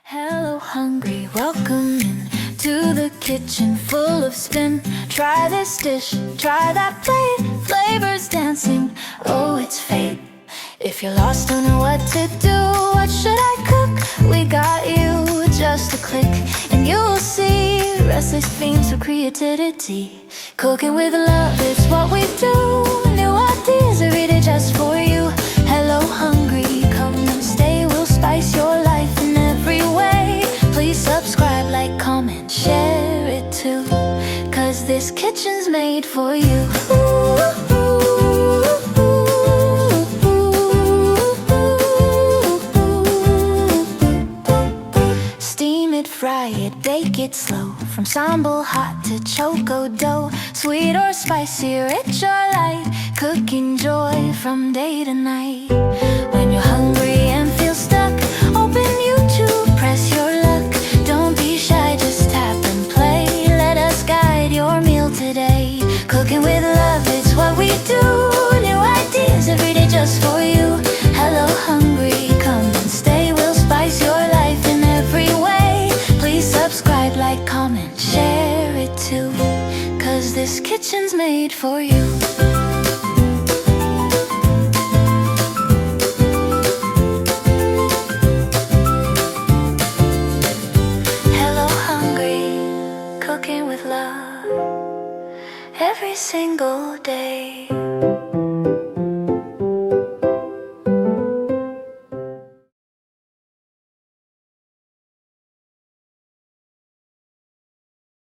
Hello, hungry, welcome in to the kitchen full of spin. Try this dish, try that plate, flavors dancing, oh it's fate. If you're lost, don't know what to do, what should I cook? We got you, just a click, and you'll see restless themes of creativity. Cooking with love, it's what we do. New ideas every day just for you. Hello, hungry, come and stay, we'll spice your life in every way. Please subscribe, like, comment, share it too, 'cause this kitchen's made for you. Steam it, fry it, bake it slow, from sambal hot to choco dough. Sweet or spicy, rich or light, cooking joy from day to night. When you're hungry and feel stuck, open YouTube, press your luck. Don't be shy, just tap and play. Let us guide your meal today. Cooking with love, it's what we do. New ideas every day just for you. Hello, hungry, come and stay. We'll spice your life in every way. Please subscribe, like, comment, share it too, 'cause this kitchen's made for you. Hello, hungry, cooking with love every single day.